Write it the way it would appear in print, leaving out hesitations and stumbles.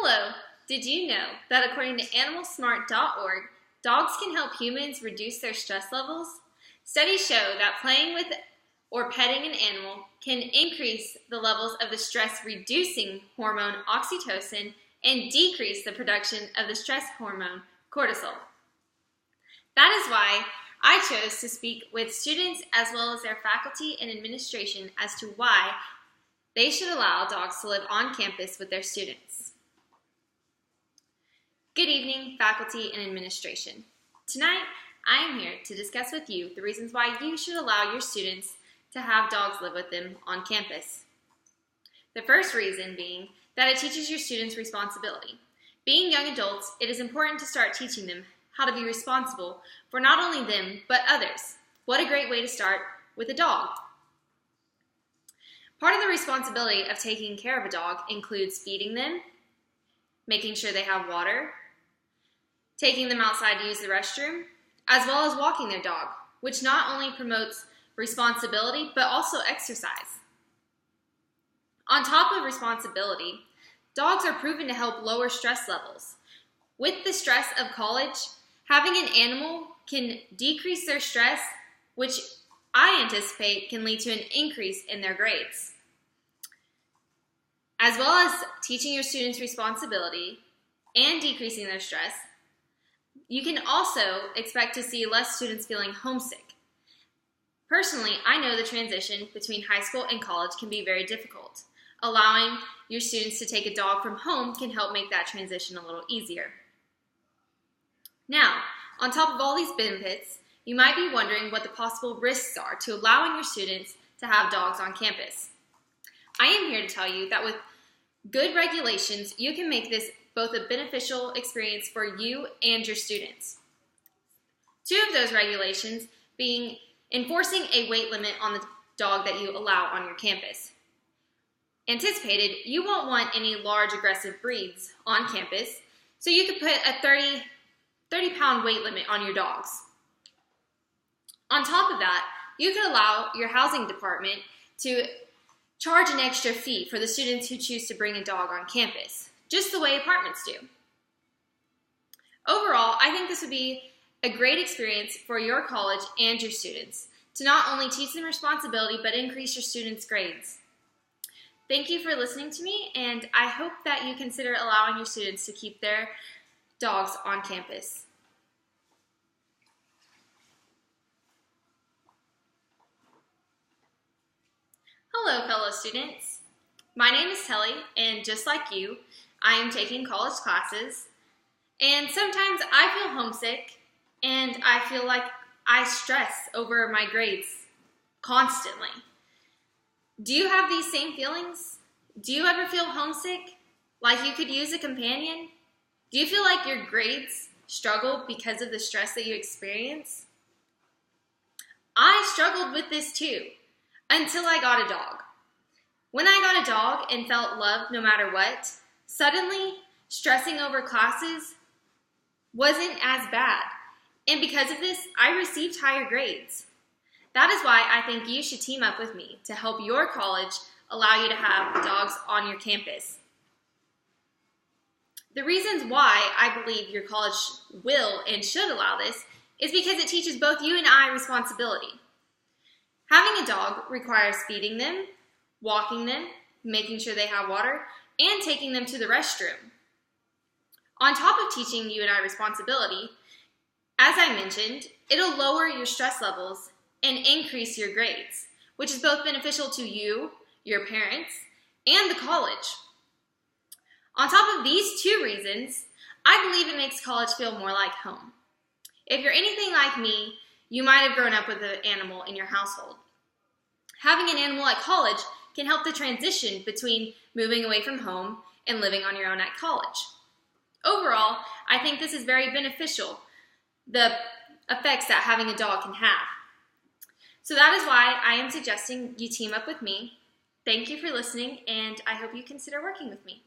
Hello! Did you know that according to animalsmart.org, dogs can help humans reduce their stress levels? Studies show that playing with or petting an animal can increase the levels of the stress-reducing hormone oxytocin and decrease the production of the stress hormone cortisol. That is why I chose to speak with students as well as their faculty and administration as to why they should allow dogs to live on campus with their students. Good evening, faculty and administration. Tonight, I am here to discuss with you the reasons why you should allow your students to have dogs live with them on campus. The first reason being that it teaches your students responsibility. Being young adults, it is important to start teaching them how to be responsible for not only them, but others. What a great way to start with a dog. Part of the responsibility of taking care of a dog includes feeding them, making sure they have water, taking them outside to use the restroom, as well as walking their dog, which not only promotes responsibility, but also exercise. On top of responsibility, dogs are proven to help lower stress levels. With the stress of college, having an animal can decrease their stress, which I anticipate can lead to an increase in their grades. As well as teaching your students responsibility and decreasing their stress, you can also expect to see less students feeling homesick. Personally, I know the transition between high school and college can be very difficult. Allowing your students to take a dog from home can help make that transition a little easier. Now, on top of all these benefits, you might be wondering what the possible risks are to allowing your students to have dogs on campus. I am here to tell you that with good regulations, you can make this both a beneficial experience for you and your students. Two of those regulations being enforcing a weight limit on the dog that you allow on your campus. Anticipated, you won't want any large aggressive breeds on campus, so you could put a 30-pound weight limit on your dogs. On top of that, you could allow your housing department to charge an extra fee for the students who choose to bring a dog on campus, just the way apartments do. Overall, I think this would be a great experience for your college and your students to not only teach them responsibility, but increase your students' grades. Thank you for listening to me, and I hope that you consider allowing your students to keep their dogs on campus. Hello, fellow students. My name is Telly, and just like you, I am taking college classes, and sometimes I feel homesick, and I feel like I stress over my grades constantly. Do you have these same feelings? Do you ever feel homesick, like you could use a companion? Do you feel like your grades struggle because of the stress that you experience? I struggled with this too, until I got a dog. When I got a dog and felt loved no matter what, suddenly stressing over classes wasn't as bad. And because of this, I received higher grades. That is why I think you should team up with me to help your college allow you to have dogs on your campus. The reasons why I believe your college will and should allow this is because it teaches both you and I responsibility. Having a dog requires feeding them, walking them, making sure they have water, and taking them to the restroom. On top of teaching you and I responsibility, as I mentioned, it'll lower your stress levels and increase your grades, which is both beneficial to you, your parents, and the college. On top of these two reasons, I believe it makes college feel more like home. If you're anything like me, you might have grown up with an animal in your household. Having an animal at college can help the transition between moving away from home and living on your own at college. Overall, I think this is very beneficial, the effects that having a dog can have. So that is why I am suggesting you team up with me. Thank you for listening, and I hope you consider working with me.